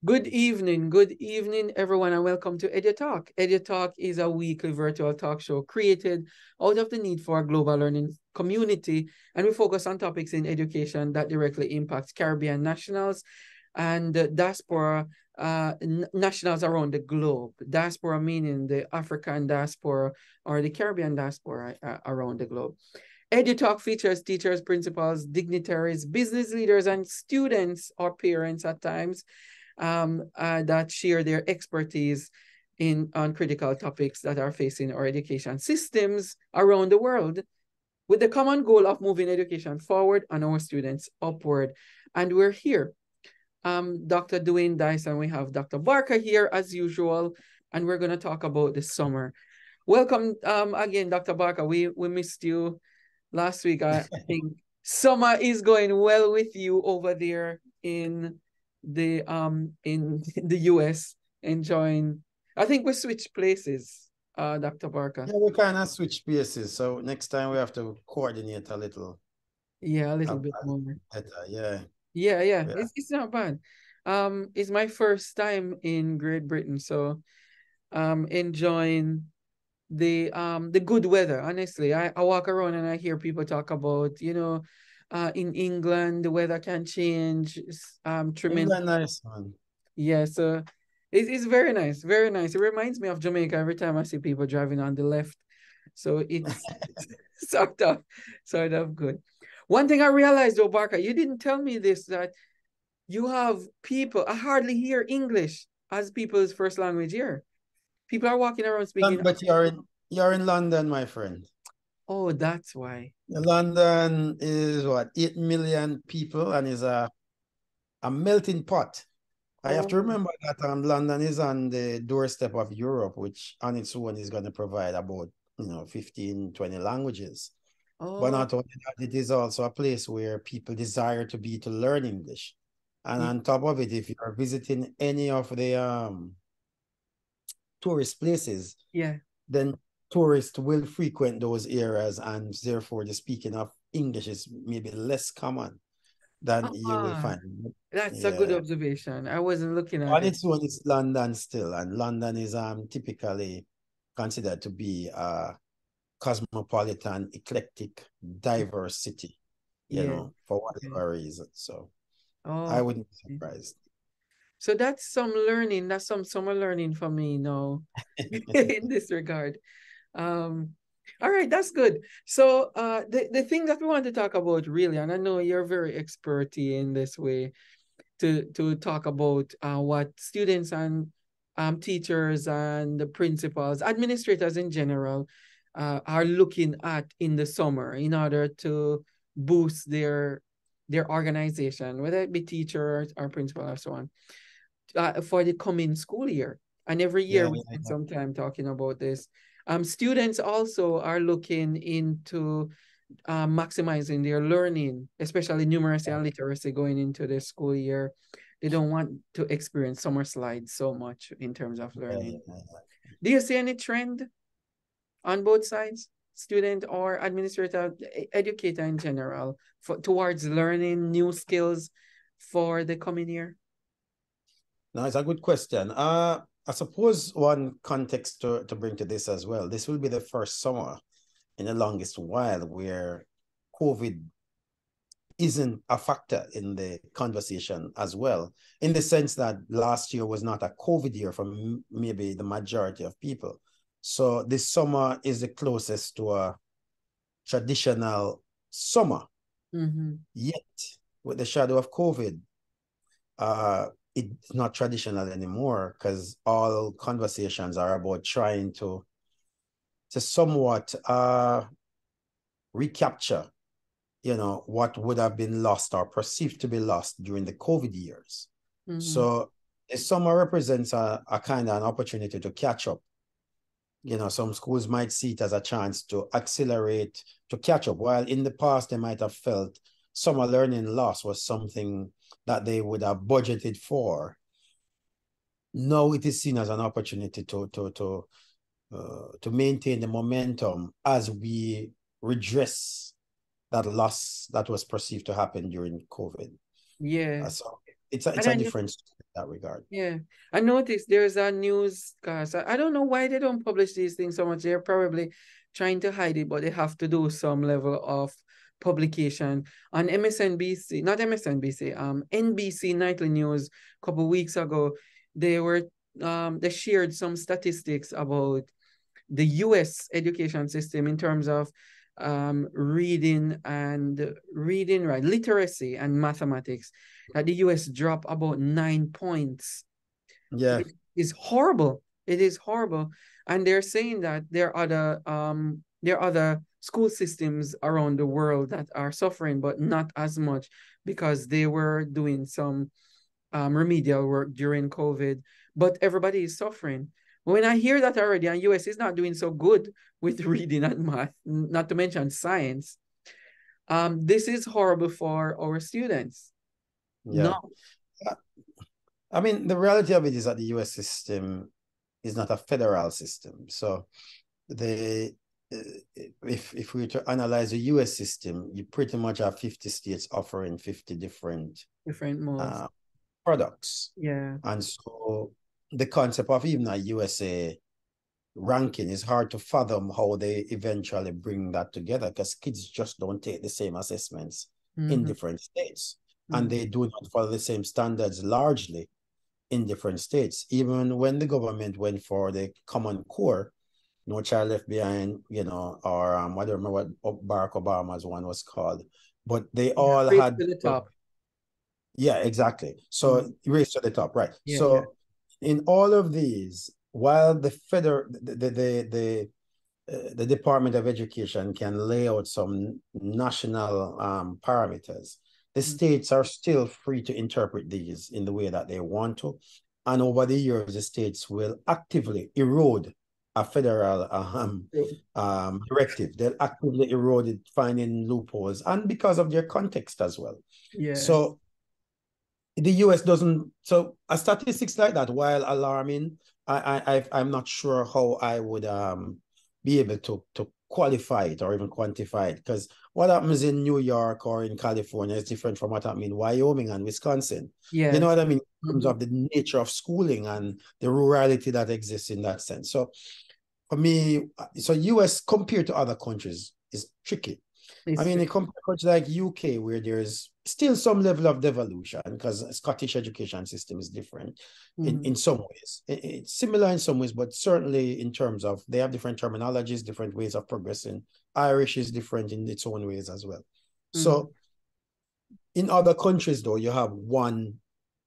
Good evening, everyone, and welcome to EduTALK. EduTALK is a weekly virtual talk show created out of the need for a global learning community, and we focus on topics in education that directly impacts Caribbean nationals and diaspora nationals around the globe. Diaspora meaning the African diaspora or the Caribbean diaspora around the globe. EduTalk features teachers, principals, dignitaries, business leaders, and students or parents at times that share their expertise on critical topics that are facing our education systems around the world, with the common goal of moving education forward and our students upward. And we're here. Dr. Dwayne Dyson, we have Dr. Barker here as usual, and we're going to talk about the summer. Welcome again, Dr. Barker. We missed you last week. I think summer is going well with you over there in the US, enjoying. I think we switched places, Dr. Barker. Yeah, we kind of switch places. So next time we have to coordinate a little. Yeah, a little bit more. Better. Yeah. Yeah, yeah. Yeah. It's not bad. It's my first time in Great Britain, so enjoying the good weather. Honestly, I walk around and I hear people talk about, in England the weather can change tremendous. England, nice man. Yeah, so it's very nice, very nice. It reminds me of Jamaica every time I see people driving on the left. So it's sort of good. One thing I realized, though, Barker, you didn't tell me this, that you have people, I hardly hear English as people's first language here. People are walking around speaking. But you're in London, my friend. Oh, that's why. London is what, 8 million people and is a melting pot. I have to Oh, remember that London is on the doorstep of Europe, which on its own is going to provide about 15, 20 languages. But oh, not only that, it is also a place where people desire to learn English. And y- on top of it, if you're visiting any of the tourist places, yeah. then tourists will frequent those areas, and therefore the speaking of English is maybe less common than you will Ah, find. that's a good Yeah. observation. I wasn't looking at On it. its own, it's London still, and London is typically considered to be a cosmopolitan, eclectic, diverse city, Yeah. for Yeah. whatever reason. So I Oh, wouldn't be okay. surprised. So that's some learning. That's some summer learning for me now in this regard. Um, all right, that's good. So the thing that we want to talk about really, and I know you're very experty in this way to talk about what students and teachers and the principals, administrators in general, are looking at in the summer in order to boost their organization, whether it be teachers or principal or so on, for the coming school year. And every year Yeah, we yeah, spend yeah. some time talking about this. Students also are looking into maximizing their learning, especially numeracy and literacy going into the school year. They don't want to experience summer slides so much in terms of Yeah, learning. yeah. Do you see any trend on both sides, student or administrator, educator in general, towards learning new skills for the coming year? No, it's a good question. I suppose one context to bring to this as well. This will be the first summer in the longest while where COVID isn't a factor in the conversation as well, in the sense that last year was not a COVID year for maybe the majority of people. So this summer is the closest to a traditional summer. Mm-hmm. Yet, with the shadow of COVID, it's not traditional anymore because all conversations are about trying to somewhat recapture, what would have been lost or perceived to be lost during the COVID years. Mm-hmm. So the summer represents a kind of an opportunity to catch up. Some schools might see it as a chance to accelerate, to catch up, while in the past they might have felt summer learning loss was something that they would have budgeted for. Now it is seen as an opportunity to maintain the momentum as we redress that loss that was perceived to happen during COVID. Yeah. So it's a And I know, difference that regard. Yeah. I noticed there's a newscast. I don't know why they don't publish these things so much. They're probably trying to hide it, but they have to do some level of publication on MSNBC, not MSNBC, NBC Nightly News a couple weeks ago. They were they shared some statistics about the US education system in terms of reading, right, literacy and mathematics, that the US dropped about 9 points. Yeah. It is horrible. It is horrible. And they're saying that there are other school systems around the world that are suffering, but not as much because they were doing some remedial work during COVID, but everybody is suffering. When I hear that already, and US is not doing so good with reading and math, not to mention science, this is horrible for our students. Yeah. No. I mean, the reality of it is that the US system is not a federal system. So the if we were to analyze the US system, you pretty much have 50 states offering 50 different modes. Products. Yeah. And so the concept of even a USA ranking is hard to fathom how they eventually bring that together, because kids just don't take the same assessments in different states. And they do not follow the same standards largely in different states. Even when the government went for the Common Core, No Child Left Behind, you know, or I don't remember what Barack Obama's one was called, but they all Race had to the top. Yeah, exactly. So race to the top, right? Yeah, so in all of these, while the the Department of Education can lay out some national parameters, the states are still free to interpret these in the way that they want to. And over the years, the states will actively erode a federal directive. They'll actively erode it, finding loopholes, and because of their context as well. Yeah. So the US doesn't, so a statistics like that, while alarming, I'm not sure how I would be able to qualify it or even quantify it, because what happens in New York or in California is different from what happens in Wyoming and Wisconsin. Yeah. You know what I mean? In terms of the nature of schooling and the rurality that exists in that sense. So for me, so US compared to other countries is tricky. I mean, you compare countries like UK, where there's still some level of devolution, because Scottish education system is different in some ways. It's similar in some ways, but certainly in terms of they have different terminologies, different ways of progressing. Irish is different in its own ways as well. So in other countries, though, you have one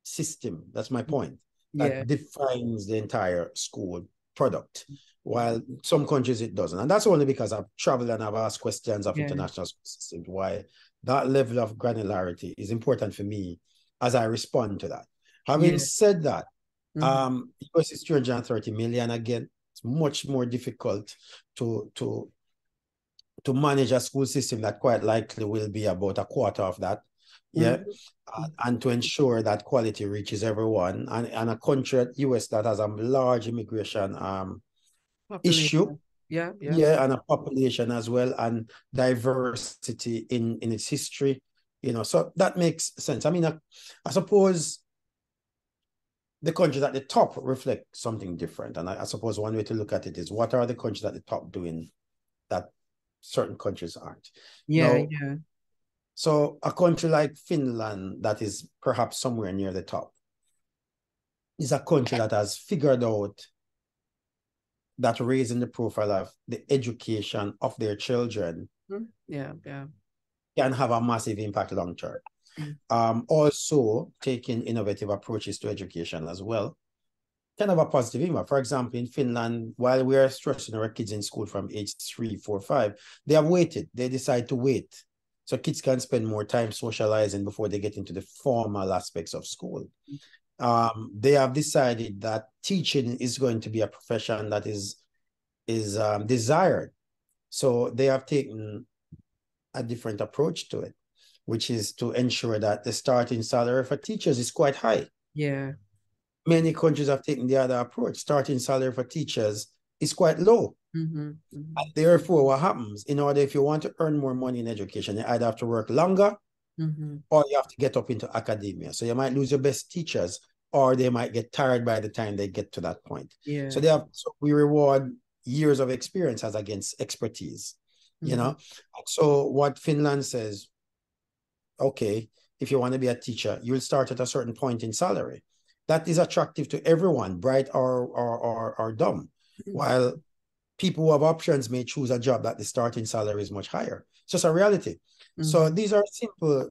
system. That's my point. That defines the entire school product, while some countries it doesn't. And that's only because I've traveled and I've asked questions of international school systems, why that level of granularity is important for me as I respond to that. Having said that, US is 330 million. Again, it's much more difficult to manage a school system that quite likely will be about a quarter of that. And to ensure that quality reaches everyone, and a country, US, that has a large immigration issue, and a population as well, and diversity in its history, you know, so that makes sense. I mean, I suppose the countries at the top reflect something different, and I suppose one way to look at it is, what are the countries at the top doing that certain countries aren't? So a country like Finland, that is perhaps somewhere near the top, is a country that has figured out that raising the profile of the education of their children can have a massive impact long term. Also, taking innovative approaches to education as well can have a positive impact. For example, in Finland, while we are stressing our kids in school from age 3, 4, 5, they have waited. They decide to wait, so kids can spend more time socializing before they get into the formal aspects of school. They have decided that teaching is going to be a profession that is desired. So they have taken a different approach to it, which is to ensure that the starting salary for teachers is quite high. Many countries have taken the other approach. Starting salary for teachers is quite low. And therefore, what happens, in order, if you want to earn more money in education, you either have to work longer or you have to get up into academia. So you might lose your best teachers or they might get tired by the time they get to that point. Yeah. So we reward years of experience as against expertise, you know? So what Finland says, okay, if you want to be a teacher, you'll start at a certain point in salary. That is attractive to everyone, bright or dumb. While people who have options may choose a job that the starting salary is much higher. It's just a reality. So these are simple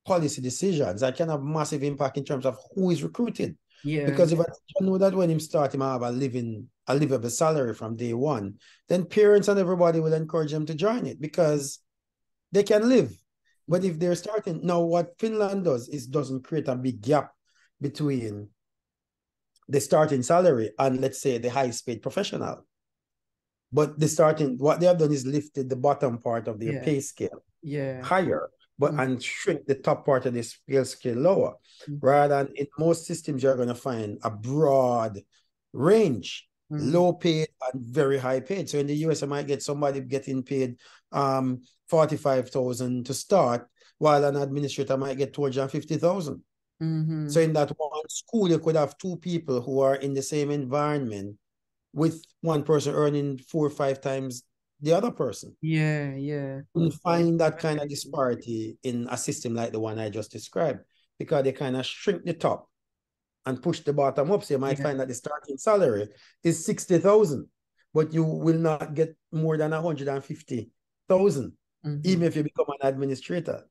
policy decisions that can have massive impact in terms of who is recruited. Yeah. Because if I know that when him start, him have a livable salary from day one, then parents and everybody will encourage them to join it because they can live. But if they're starting now, what Finland does is doesn't create a big gap between the starting salary and, let's say, the highest paid professional. But what they have done is lifted the bottom part of their pay scale higher, and shrink the top part of the pay scale lower. Rather than in most systems, you're going to find a broad range, low paid and very high paid. So in the US, I might get somebody getting paid 45,000 to start, while an administrator might get 250,000. So in that one school, you could have two people who are in the same environment, with one person earning 4 or 5 times the other person. Yeah. You find that kind of disparity in a system like the one I just described, because they kind of shrink the top and push the bottom up. So you might find that the starting salary is 60,000, but you will not get more than 150,000, even if you become an administrator.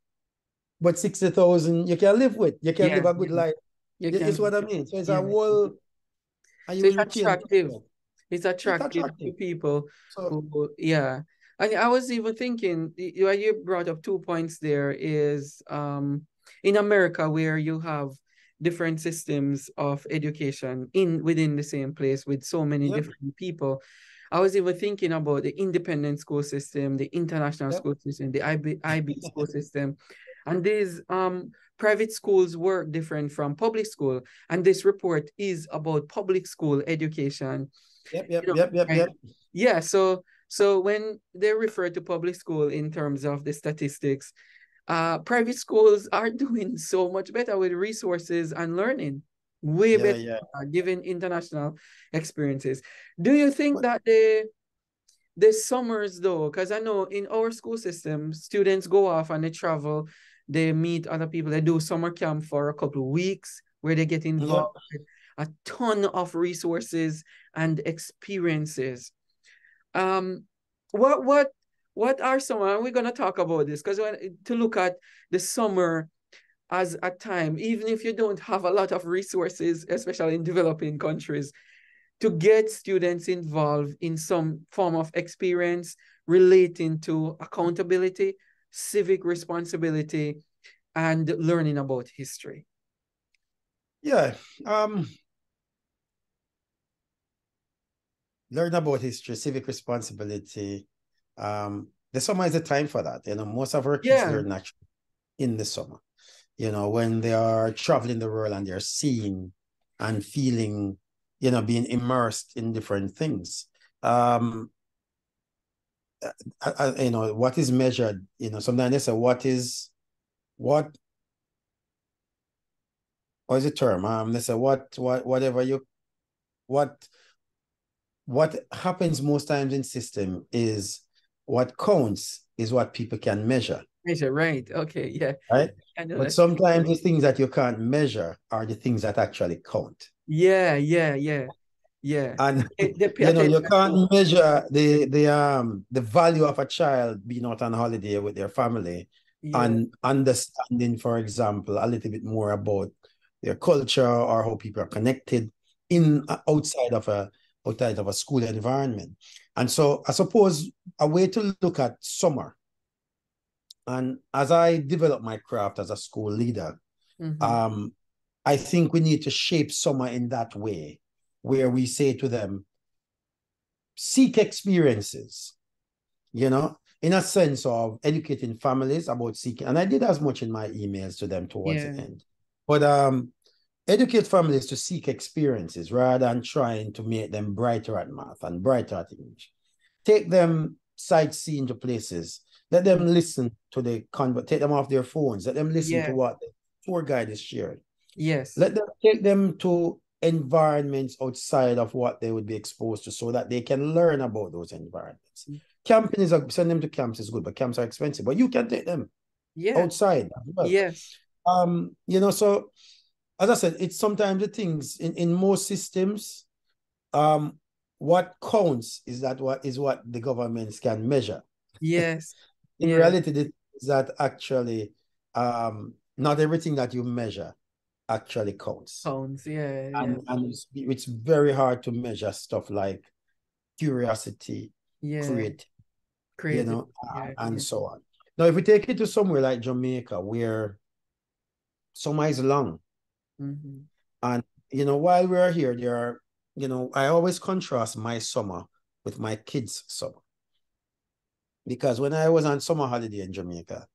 But 60,000 you can live with. You can live a good life. It's what I mean. So it's a whole. So it's attractive. It's attractive to people who, and I was even thinking, you brought up 2 points there, is in America, where you have different systems of education within the same place with so many different people. I was even thinking about the independent school system, the international school system, the IB school system. And these private schools work different from public school. And this report is about public school education. Yep. Yeah, so when they refer to public school in terms of the statistics, private schools are doing so much better with resources and learning, way better, given international experiences. Do you think that the summers, though, because I know in our school system, students go off and they travel, they meet other people, they do summer camp for a couple of weeks where they get involved with a ton of resources and experiences. What are some, and we're going to talk about this, because to look at the summer as a time, even if you don't have a lot of resources, especially in developing countries, to get students involved in some form of experience relating to accountability, civic responsibility, and learning about history. Yeah. Learn about history, civic responsibility. The summer is the time for that. Most of our kids learn naturally in the summer. When they are traveling the world and they're seeing and feeling, being immersed in different things. What is measured, sometimes they say, what is the term? They say, what happens most times in system is what counts is what people can measure. Measure, right. Okay, yeah. Right? But sometimes the things that you can't measure are the things that actually count. Yeah. And you can't measure the value of a child being out on holiday with their family and understanding, for example, a little bit more about their culture or how people are connected outside of a school environment. And so I suppose a way to look at summer, and as I develop my craft as a school leader, I think we need to shape summer in that way, where we say to them, seek experiences, in a sense of educating families about seeking. And I did as much in my emails to them towards the end. But educate families to seek experiences rather than trying to make them brighter at math and brighter at English. Take them sightseeing to places. Let them listen to take them off their phones. Let them listen to what the tour guide is sharing. Yes. Let them take them to environments outside of what they would be exposed to so that they can learn about those environments. Camping is send them to camps is good, but camps are expensive. But you can take them Yeah. outside as well. Yes. So as I said, it's sometimes the things in most systems, what counts is what the governments can measure. Yes. In Yes. reality, this is that actually not everything that you measure actually counts. Pounds. Yeah. Yeah. And it's very hard to measure stuff like curiosity, Yeah. creativity, Creative. Yeah. and Yeah. so on. Now, if we take it to somewhere like Jamaica, where summer is long, Mm-hmm. and while we're here, I always contrast my summer with my kids' summer. Because when I was on summer holiday in Jamaica,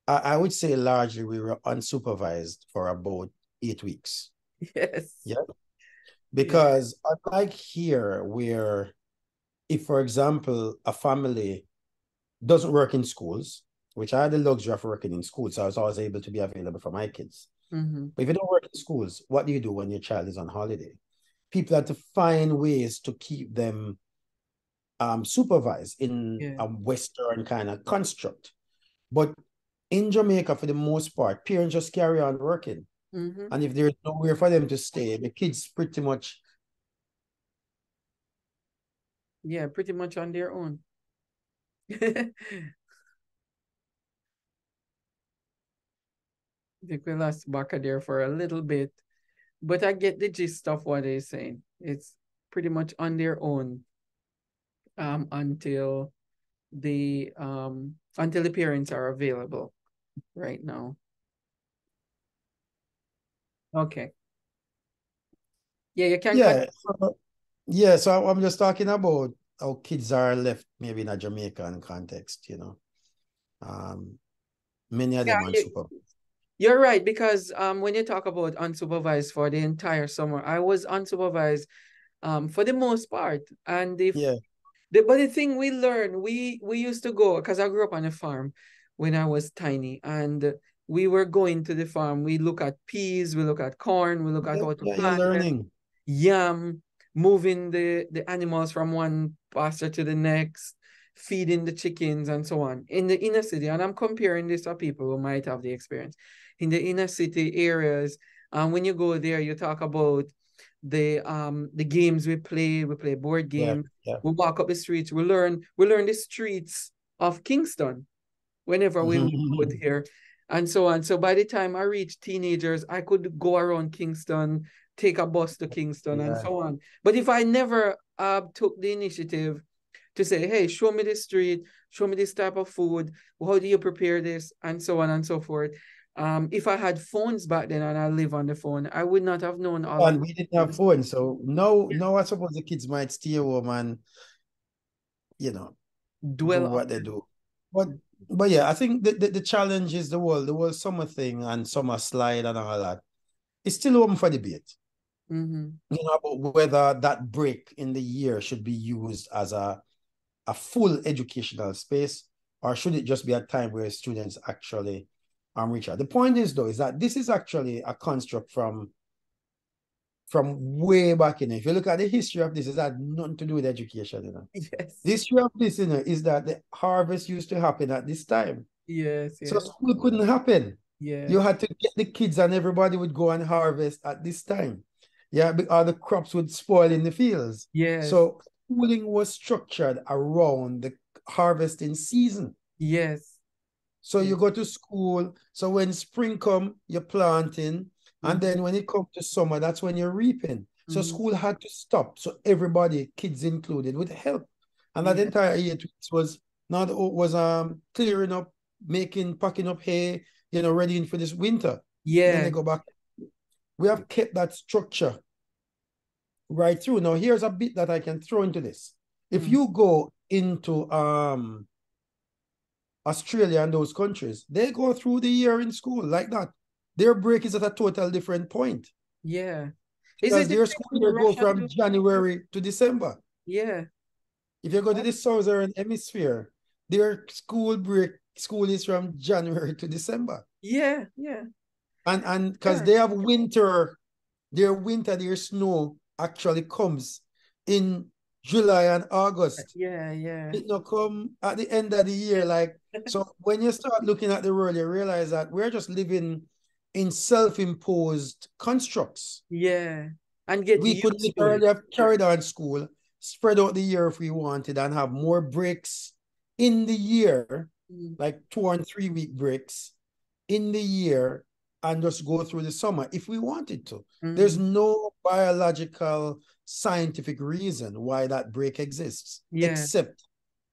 I would say largely we were unsupervised for about 8 weeks. Yes. Yeah. Yeah. Because unlike here, where if, for example, a family doesn't work in schools, which I had the luxury of working in schools, so I was always able to be available for my kids. Mm-hmm. But if you don't work in schools, what do you do when your child is on holiday? People have to find ways to keep them supervised in Yeah. a Western kind of construct. But in Jamaica, for the most part, parents just carry on working. Mm-hmm. And if there's nowhere for them to stay, the kids pretty much. Yeah. Pretty much on their own. I think we lost Baka there for a little bit, but I get the gist of what they're saying. It's pretty much on their own until the parents are available right now. Okay. Yeah, you can Yeah. Yeah. So I'm just talking about how kids are left maybe in a Jamaican context. Um, Many of them yeah, unsupervised. you're right, because when you talk about unsupervised for the entire summer, I was unsupervised for the most part. And if Yeah. but the thing we learned, we used to go, because I grew up on a farm when I was tiny, and we were going to the farm. We look at peas, we look at corn, we look at Yeah, how to yeah, you're plant them, learning. yam, moving the animals from one pasture to the next, feeding the chickens and so on in the inner city. And I'm comparing this to people who might have the experience. In the inner city areas, when you go there, you talk about the games we play board Yeah, games, yeah. we walk up the streets, we learn the streets of Kingston whenever we would go there, and so on. So by the time I reached teenagers, I could go around Kingston, take a bus to Kingston, and Yeah. so on. But if I never took the initiative to say, hey, show me the street, show me this type of food, how do you prepare this, and so on and so forth. If I had phones back then and I live on the phone, I would not have known all of And we didn't have phones, so now I suppose the kids might stay home and you know do dwell on what they it. do. But but yeah, I think the challenge is the whole summer thing and summer slide and all that. It's still open for debate. Mm-hmm. About whether that break in the year should be used as a full educational space, or should it just be a time where students actually reach out. The point is, though, is that this is actually a construct from way back in. If you look at the history of this, it had nothing to do with education. Yes. The history of this, is that the harvest used to happen at this time. Yes. So Yes. school couldn't happen. Yeah. You had to get the kids and everybody would go and harvest at this time. Yeah, because the crops would spoil in the fields. Yes. So schooling was structured around the harvesting season. Yes. So Yeah. you go to school. So when spring come, you're planting. And Mm-hmm. then when it comes to summer, that's when you're reaping. So Mm-hmm. school had to stop. So everybody, kids included, would help. And that Yeah. entire 8 weeks was clearing up, packing up hay, readying for this winter. Then they Yeah. go back. We have kept that structure right through. Now, here's a bit that I can throw into this. If Mm. you go into Australia and those countries, they go through the year in school like that. Their break is at a total different point Yeah. Is it because the their same school in year go Russia from too? January to December. Yeah. If you go to Oh, the southern hemisphere, their school is from January to December. yeah. Yeah. And because Yeah. they have winter, their snow actually comes in July and August. Yeah, yeah. It not come at the end of the year. Like, so when you start looking at the world, you realize that we're just living in self-imposed constructs. Yeah. And get We could used to it. literally have carried on school, spread out the year if we wanted, and have more breaks in the year, Mm. like 2 and 3 week breaks in the year, and just go through the summer if we wanted to. There's Mm. no biological, scientific reason why that break exists, Yeah. except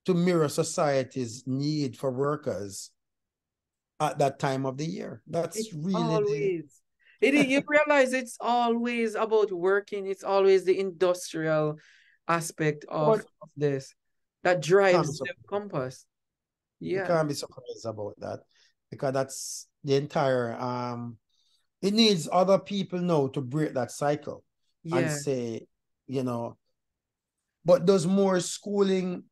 to mirror society's need for workers at that time of the year. That's It's really the always you realize it's always about working. It's always the industrial aspect but of this that can't be drives the surprised. compass. You Yeah. can't be surprised about that because that's the entire it needs other people now to break that cycle and Yeah. say, you know, but does more schooling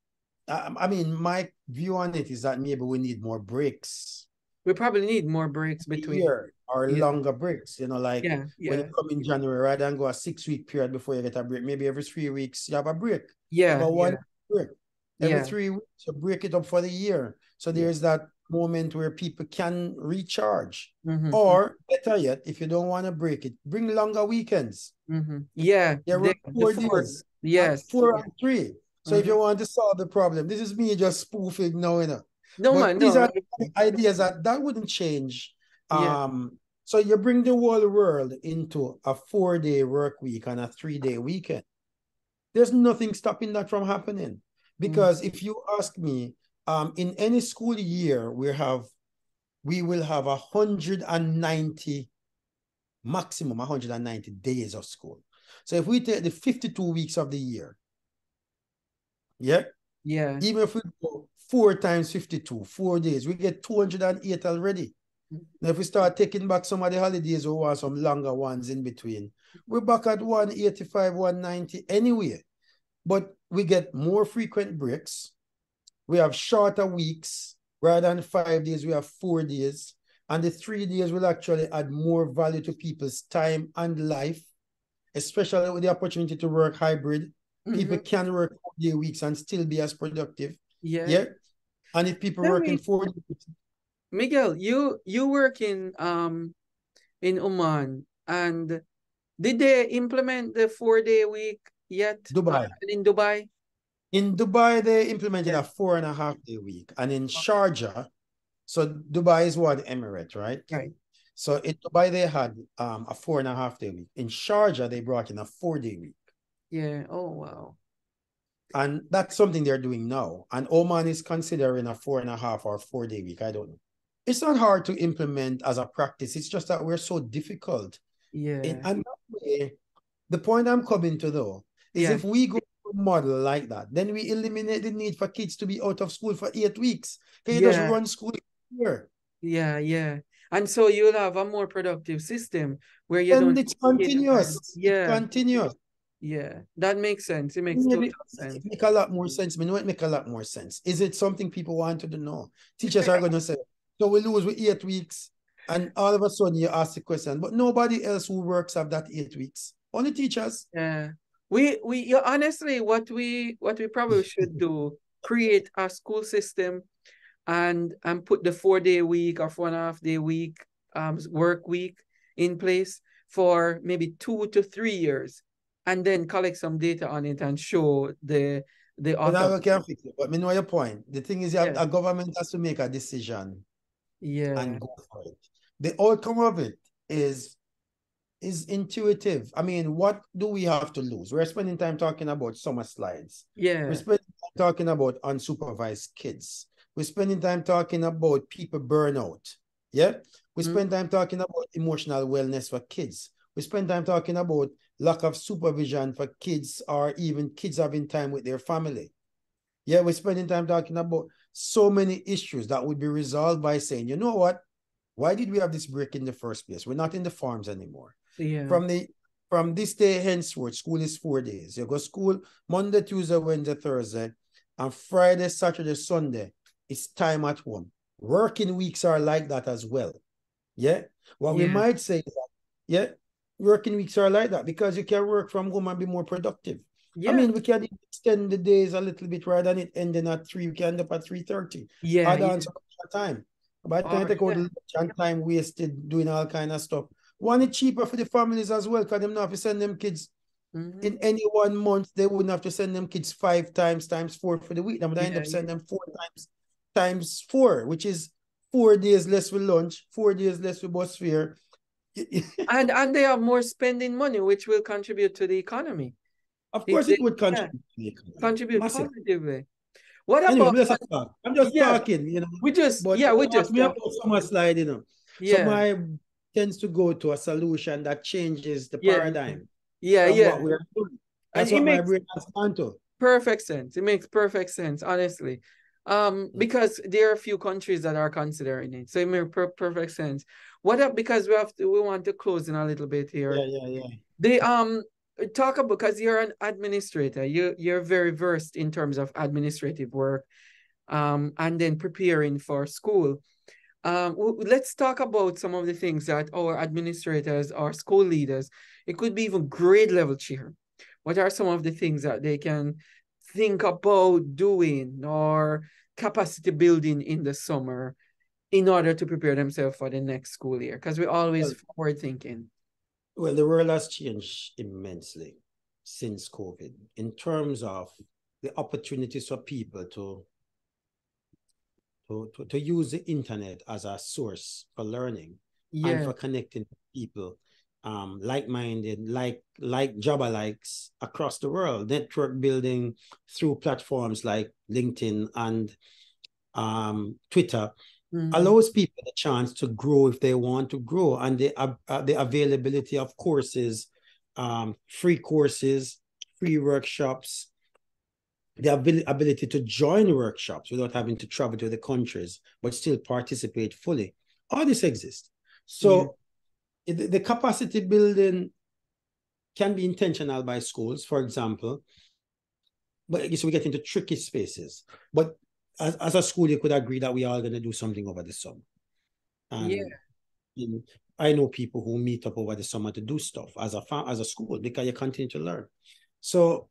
I mean, my view on it is that maybe we need more breaks We probably need more breaks a between. year or Yeah. longer breaks. Like Yeah. when you Yeah. come in January, rather than go a 6 week period before you get a break, maybe every 3 weeks you have a break. You have Yeah. a Yeah. 1 break. Every Yeah. 3 weeks, you break it up for the year. So Yeah. there's that moment where people can recharge. Mm-hmm. Or better yet, if you don't want to break it, bring longer weekends. Mm-hmm. Yeah. They work The four four. days and Yes. 4 and 3. So if Mm-hmm. you want to solve the problem, this is me just spoofing now. No But man, these no. are the ideas that wouldn't change. Yeah. So you bring the whole world into a 4-day work week and a 3-day weekend. There's nothing stopping that from happening. Mm. Because if you ask me, in any school year, we will have 190 maximum 190 days of school. So if we take the 52 weeks of the year, yeah, Yeah. even if we go 4 times 52, 4 days, we get 208 already. Now, if we start taking back some of the holidays, we want some longer ones in between, we're back at 185, 190 anyway. But we get more frequent breaks. We have shorter weeks. Rather than 5 days, we have 4 days. And the 3 days will actually add more value to people's time and life, especially with the opportunity to work hybrid. People Mm-hmm. can work 4-day weeks and still be as productive. Yeah. Yeah. And if people Tell work in me, 4 days, Miguel, you work in Oman, and did they implement the 4-day week yet Dubai. in Dubai? In Dubai, they implemented Yeah. a 4.5 day week. And in Sharjah, so Dubai is one emirate, right? Right. So in Dubai, they had a 4.5 day week. In Sharjah, they brought in a 4-day week. Yeah. Oh wow. And that's something they're doing now. And Oman is considering a 4.5 or 4-day week. I don't know. It's not hard to implement as a practice. It's just that we're so difficult. Yeah. And that way, the point I'm coming to though, is Yeah. if we go to a model like that, then we eliminate the need for kids to be out of school for 8 weeks. Can you just Yeah. run school here? Yeah. Yeah. And so you'll have a more productive system where you And don't it's kids and continuous. It's yeah. continuous. Yeah. That makes sense. It makes total Maybe it sense. make a lot more sense. I know it make a lot more sense. Is it something people wanted to know? Teachers are gonna say, so we lose with 8 weeks, and all of a sudden you ask the question, but nobody else who works have that 8 weeks. Only teachers. Yeah. We yeah, honestly what we probably should do, create a school system and put the 4-day week or 4.5 day week work week in place for maybe 2 to 3 years, and then collect some data on it and show the But author. I can't fix it. But me know your point. The thing is, Yeah. a government has to make a decision Yeah. and go for it. The outcome of it is intuitive. I mean, what do we have to lose? We're spending time talking about summer slides. We're Yeah. spending time talking about unsupervised kids. We're spending time talking about people burnout. Yeah. We Mm. spend time talking about emotional wellness for kids. We spend time talking about lack of supervision for kids or even kids having time with their family. Yeah, we're spending time talking about so many issues that would be resolved by saying, you know what? Why did we have this break in the first place? We're not in the farms anymore. Yeah. From this day henceforth, school is 4 days. You go school Monday, Tuesday, Wednesday, Thursday, and Friday, Saturday, Sunday. It's time at home. Working weeks are like that as well. Yeah. What we Yeah. might say is that, yeah, working weeks are like that because you can work from home and be more productive. I Yeah. mean, we can extend the days a little bit rather than it ending at 3, we can end up at 3:30. Yeah. Add Yeah. on some extra time. By the time you Or take out the yeah. lunch and time wasted doing all kind of stuff. One, it's cheaper for the families as well, because them not have to send them kids Mm-hmm. in any 1 month. They wouldn't have to send them kids 5 times times 4 for the week. They would end Yeah. up Yeah. sending them 4 times times 4, which is 4 days less for lunch, 4 days less for bus fare. And they have more spending money, which will contribute to the economy. Of If course, they it would yeah, contribute to the economy. contribute Massive. positively. What Anyway, about I'm just, I'm just yeah, talking, we just but yeah, we ask just me about summer slide, yeah, Summer tends to go to a solution that changes the yeah, paradigm yeah, from yeah. what we're doing. And That's it what my makes brain has gone to. perfect sense. It makes perfect sense, honestly. Because there are a few countries that are considering it. So it makes perfect sense. What up because we want to close in a little bit Yeah, here. yeah, yeah. They talk about because you're an administrator, you're very versed in terms of administrative work, and then preparing for school. Let's talk about some of the things that our administrators or school leaders, it could be even grade level chair. What are some of the things that they can think about doing or capacity building in the summer in order to prepare themselves for the next school year? Because we're always Well, forward thinking. well, the world has changed immensely since COVID in terms of the opportunities for people to use the internet as a source for learning and Yeah, for connecting people, like-minded, like job alikes across the world, network building through platforms like LinkedIn and Twitter mm, allows people the chance to grow if they want to grow, and the availability of courses, free courses, free workshops, the ability to join workshops without having to travel to the countries, but still participate fully. All this exists. yeah, So the capacity building can be intentional by schools, for example, but I guess we get into tricky spaces. But as a school, you could agree that we are going to do something over the summer. yeah, And I know people who meet up over the summer to do stuff as a school because you continue to learn. So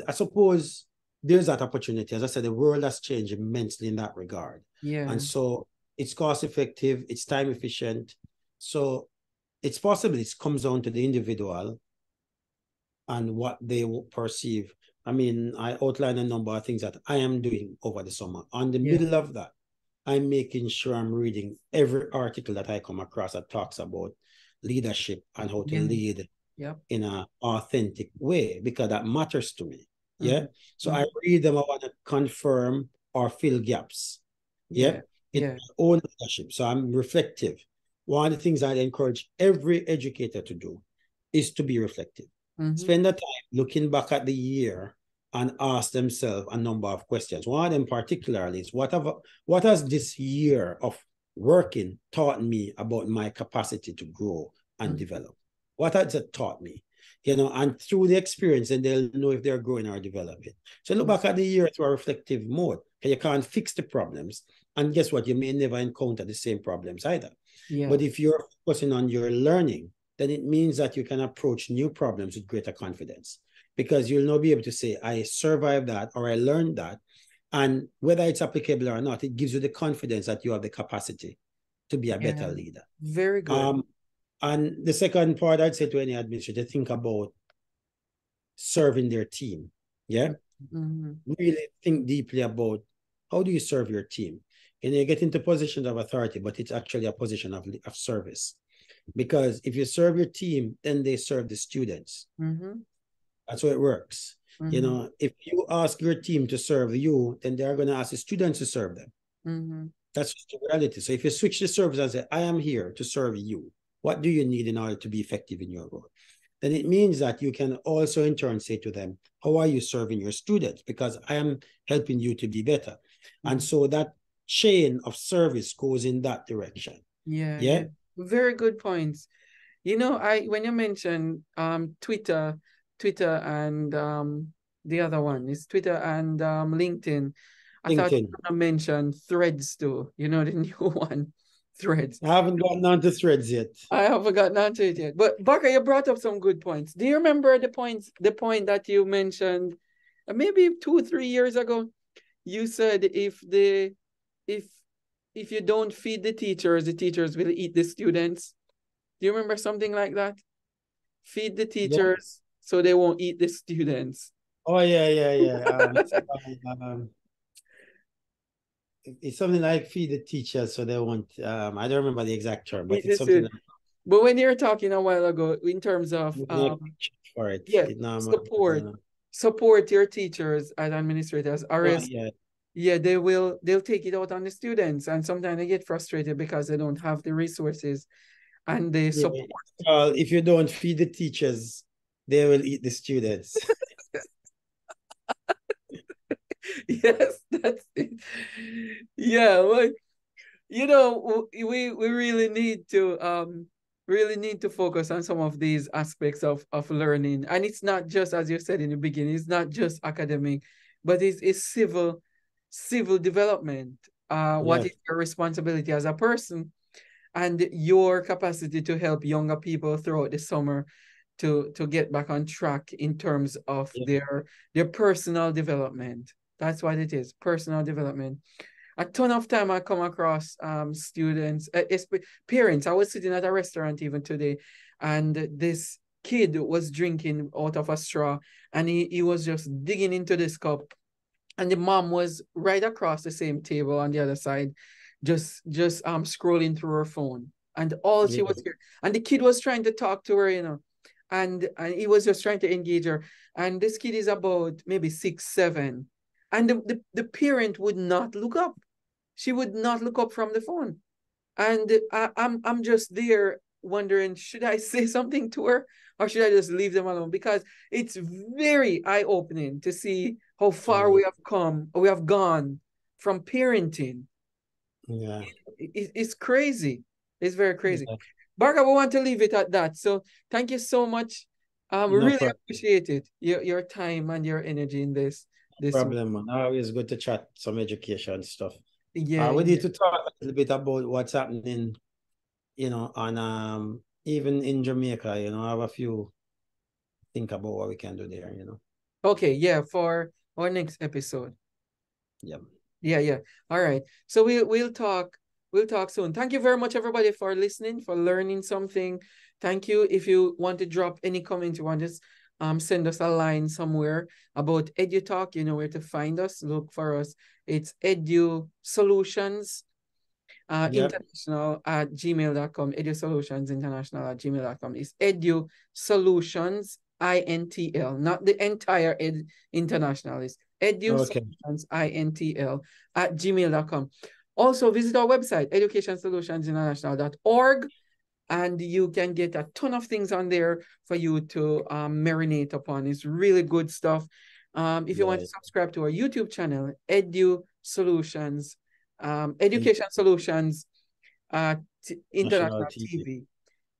I suppose there's that opportunity. As I said, the world has changed immensely in that regard. yeah, And so it's cost effective, it's time efficient. So it's possible it comes down to the individual and what they perceive. I mean, I outlined a number of things that I am doing over the summer. On the yeah, middle of that, I'm making sure I'm reading every article that I come across that talks about leadership and how to yeah, lead yep. in an authentic way, because that matters to me. Yeah. Mm-hmm, So I mm-hmm, read them, I want to confirm or fill gaps. Yeah. yeah, In yeah, my own leadership. So I'm reflective. One of the things I encourage every educator to do is to be reflective. mm-hmm, Spend the time looking back at the year and ask themselves a number of questions. One of them particularly is what has this year of working taught me about my capacity to grow and mm-hmm, develop? What has it taught me? And through the experience, then they'll know if they're growing or developing. So look back at the year through a reflective mode. You can't fix the problems. And guess what? You may never encounter the same problems either. But yes, if you're focusing on your learning, then it means that you can approach new problems with greater confidence, because you'll now be able to say, I survived that or I learned that. And whether it's applicable or not, it gives you the confidence that you have the capacity to be a better yeah, leader. very good. Um, and the second part, I'd say to any administrator, think about serving their team. Yeah. Mm-hmm, Really think deeply about how do you serve your team. You get into positions of authority, but it's actually a position of service. Because if you serve your team, then they serve the students. mm-hmm, That's how it works. mm-hmm, If you ask your team to serve you, then they're going to ask the students to serve them. mm-hmm, That's just the reality. So if you switch the service and say, I am here to serve you, what do you need in order to be effective in your role? Then it means that you can also in turn say to them, how are you serving your students? Because I am helping you to be better. And mm-hmm. so that chain of service goes in that direction. Yeah, Yeah. yeah. Very good points. I when you mentioned Twitter and the other one is Twitter and LinkedIn. I thought you LinkedIn. were gonna mention Threads too, the new one. Threads. I haven't gotten on to threads yet. I haven't gotten onto it yet. But Baka, you brought up some good points. Do you remember the point that you mentioned maybe 2 3 years ago? You said if if you don't feed the teachers will eat the students. Do you remember something like that? Feed the Yeah. teachers so they won't eat the students. Oh yeah. It's something like feed the teachers so they won't. I don't remember the exact term, but Eat it's the something students. like But when you were talking a while ago in terms of for it. yeah, It normal. support your teachers as administrators, or Oh else yeah. yeah, they'll take it out on the students, and sometimes they get frustrated because they don't have the resources and the Yeah. support. If you don't feed the teachers, they will eat the students. Yes, that's it. Yeah, well, we really need to focus on some of these aspects of learning. And it's not just, as you said in the beginning, it's not just academic, but it's civil development. What Yes. is your responsibility as a person, and your capacity to help younger people throughout the summer to get back on track in terms of Yeah. their personal development. That's what it is, personal development. A ton of time I come across students, parents. I was sitting at a restaurant even today, and this kid was drinking out of a straw, and he was just digging into this cup, and the mom was right across the same table on the other side, just scrolling through her phone, and all she Yeah. was here, and the kid was trying to talk to her, and he was just trying to engage her, and this kid is about maybe 6 7, and the parent would not look up. She would not look up from the phone. And I'm just there wondering, should I say something to her, or should I just leave them alone? Because it's very eye-opening to see how far we have come, we have gone from parenting. Yeah. It's crazy. It's very crazy. Yeah. Barker, we want to leave it at that. So thank you so much. We No really problem. appreciate it, your time and your energy in this week. Problem, man. Always good to chat some education stuff. Yeah, We need yeah. to talk a little bit about what's happening, on even in Jamaica, I have a few think about what we can do there. Okay, yeah, for our next episode. Yeah. Yeah, yeah. All right. So we'll talk soon. Thank you very much, everybody, for listening, for learning something. Thank you. If you want to drop any comment, you want to send us a line somewhere about EduTalk, you know where to find us. Look for us. It's Edu Solutions Yep. International at gmail.com. Edu Solutions International at gmail.com. It's Edu Solutions INTL, not the entire international. It's Edu Okay. Solutions INTL at gmail.com. Also, visit our website, educationsolutionsinternational.org, and you can get a ton of things on there for you to marinate upon. It's really good stuff. If you want to subscribe to our YouTube channel, Education Solutions International TV.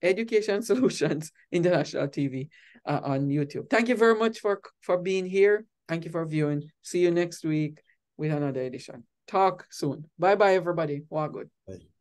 Education Solutions International TV on YouTube. Thank you very much for being here. Thank you for viewing. See you next week with another edition. Talk soon. Bye-bye, everybody. Walk good. Bye.